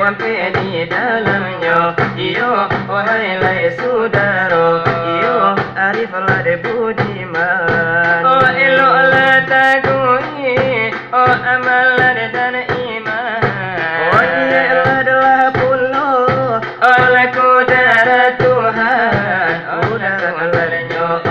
wampe di dalamnya. Iyo wahai saudara, iyo ariflah de budiman. Oh eloklah takui, oh amallah dan iman. Oh dia adalah puluh, oh laku darah Tuhan. Oh datanglah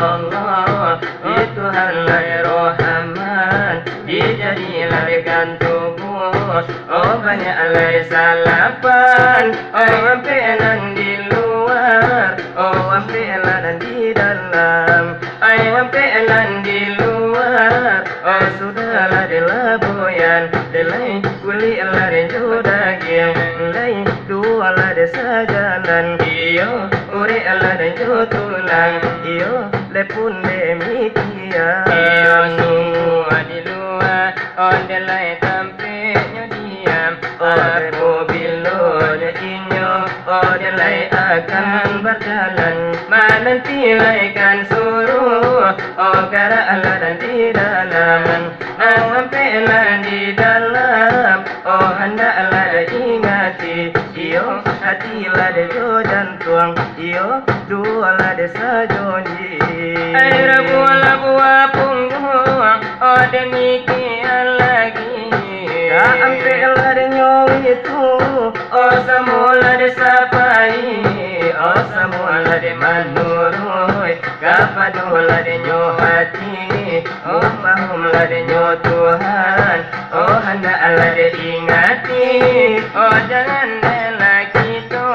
Allah, di Tuhanlah Rahman, dijadilah gantungan. Oh banyaklah salapan, oh ampelan di luar, oh ampelan di dalam, oh ampelan di luar. Oh sudahlah delaboyan, delai kulilah dan jodagin, delai dualah desa jalan. Iyo urilah dan jotulang, iyo lepun demikian. Iyo semua di luar, oh delai tampilnya diam. Aku bilodnya inyo, oh delai akan berjalan. Menantilah ikan suruh, oh kara'lah dan di dalam. Nampelah di dalam, oh hendaklah ingati. Iyo hatilah de jo jantung, iyo dualah de sajonji. Ay rabulah buah punggung, oh demikian lagi. Ampelah de nyowi itu, oh semula de sapai, oh semula de manurui. Kapadulah de nyo hati, oh mahumlah de nyo Tuhan. Oh hendaklah de ingati, oh jangan lelaki tu.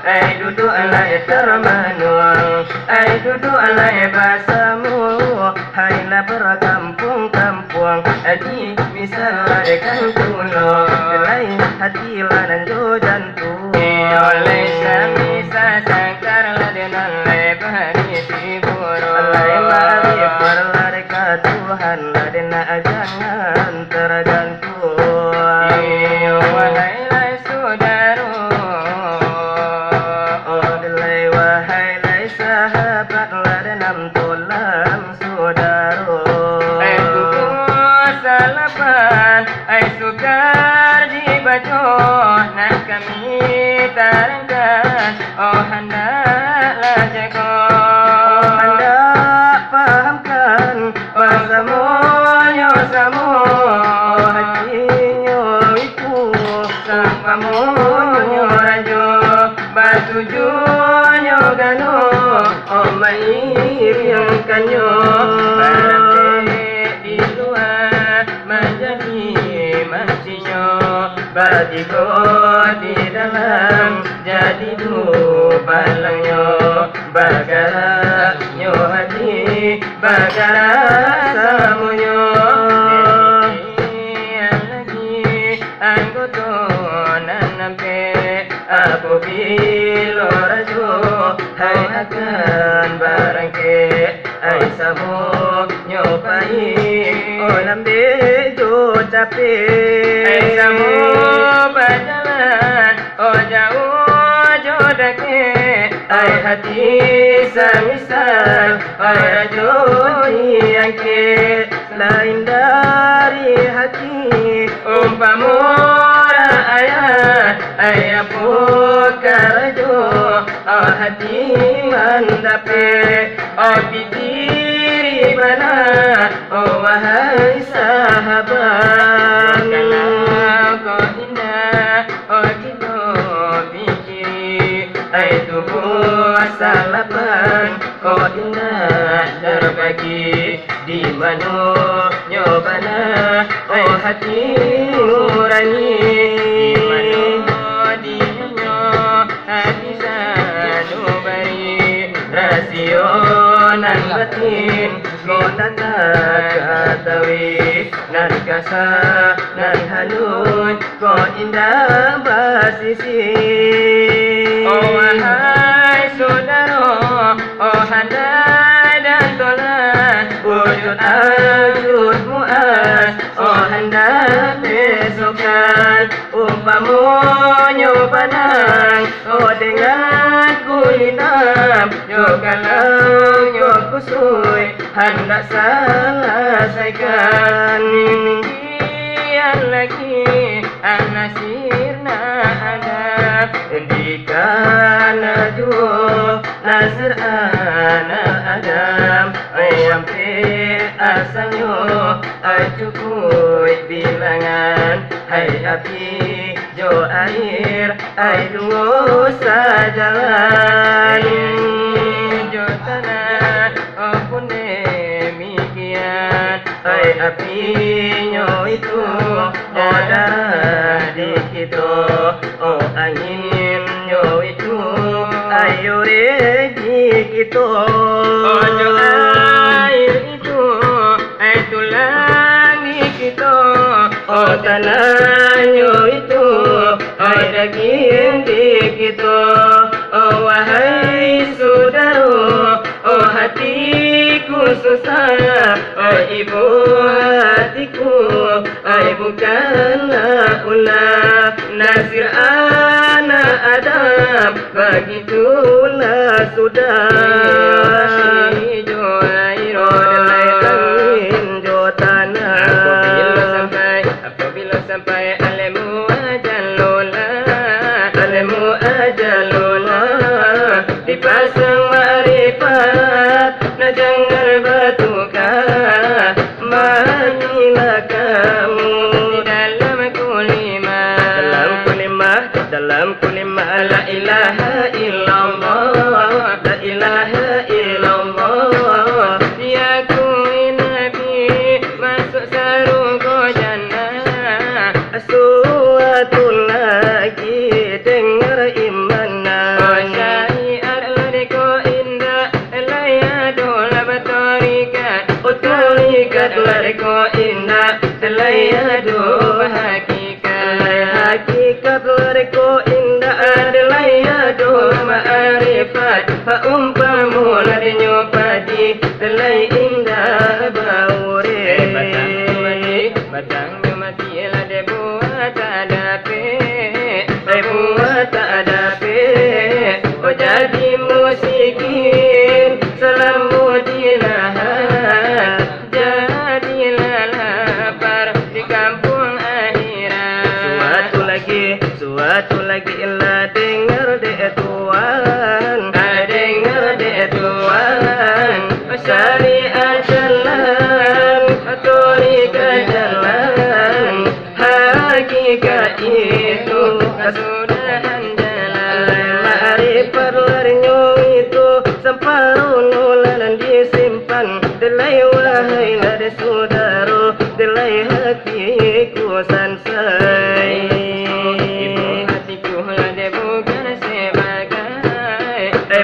Ay duduklah termenung, ay duduklah bahasamu. Haylah berkampung-kampung, di misalnya ikan pulau. Delai hatilah dan jo jantung. Oleh samisa sangkarlah dengan lebari tiburu. Alai mariflah dekat Tuhan lah dengan jangan tergantung. Wahai saudara, oh delai wahai sahabat lah dalam tulang saudara. Ay tubuh salapan, ay sukar dibaca, nak kami tarangkan. Oh hendaklah jaga, oh hendak fahamkan. Oh semuanya oh hatinya itu sampamunya rajo. Batujunya gano, oh mairiangkannya. Barang di luar menjadi manusia, batigo di dalam jadi balangnya. Bagaranyo hati, bagaran samunya. Demikian lagi anggota nanampe, aku bilo rajo. Hai akan barangke, ai sabuk nyopai. Oh lambe jo capek, ai sabuk berjalan, oh jauh jodake. Ai hati semisal, ai rajo yang ke lain dari hati. Umpamura ayat, ai apa karajo. Oh hati mandape, oh bidiri mana. Oh wahai sahabat, kalau kau indah, oh kita pikir. Ay tubuh salapan, kau indah terbagi. Di mana nyobana, oh hati nurani. Di mana dinya hati sanubari. Rasionan batin, kau tata katawi. Nan kasa, nan halus, kau indah basisi. Oh wahai saudara, oh handai dan tolak. Wujud ajud mu'ad, oh hendak besokan. Umpamunya padang, oh dengan kulit hitam. Nyokalang nyokusui, hendak selesaikan. Demikian lagi anasirna ada. Indika najwa nasir ana adam ayampe asanyo acukui bilangan hai api jo air ai duo sajalan jo tanah ampun demikian hai api nyo itu oh darah di kita oh angin nyo itu ayo di kita oh jo air itu itu langit kita oh tanahnya itu air daging di kita oh wahai saudara oh hatiku susah oh ibu hatiku ai bukanlah ulah nasir anak Adam begitulah sudah jo air apabila sampai alemu ajalula dipasang ma'rifat na jangan bertukar matilah kamu dalam kulimah la ilaha illallah la ilaha illallah diakui nabi masuk surga jannah suatul lagi dengar imanah oh syariat ladeko indah layado labatorikat oh torikat ladeko indah layado hakikat ladeko indah adalah yado ma'arifat faumpamu ladinyo padi delai indah baure batang mati lade buat ada pe oh jadi musikin selamu dinahan jadilah lapar di kampung akhirat suatu lagi ilah dengar de tuan syariat jalan torikat jalan hakikat itu kesudahan jalan ma'rifat larinya itu sampai nulan disimpan delai wahai lade saudara delai hatiku sansai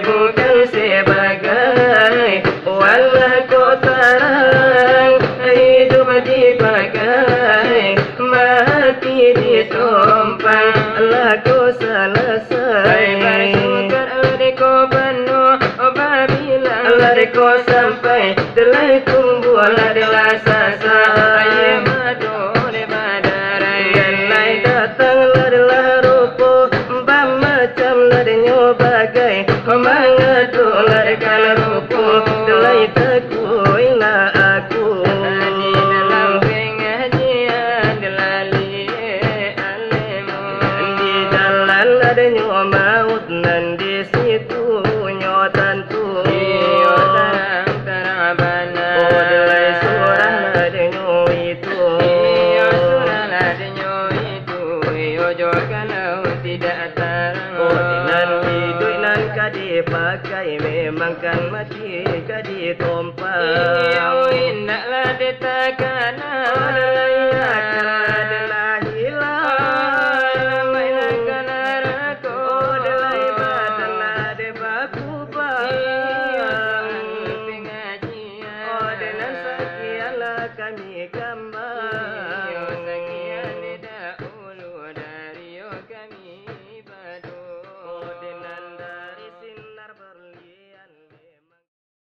bukan sebagai walau kau tarang hidup dipakai mati ditompang Allah kau selesai bersukar ladeko penuh apabila ladeko sampai delai tumbuh ladelah sasa ayam madu debadarai delai datang ladelah rupo macam ladenya bagai mengatulah rupo delai takuilah aku di dalam pengajian delali alemu di dalam ladenya maut nan di situ nyotantu terang bana oh delai surah ladenya itu surah ladenya itu ojo kalau tidak dipakai memang kan mati kadi tompa indaklah detakana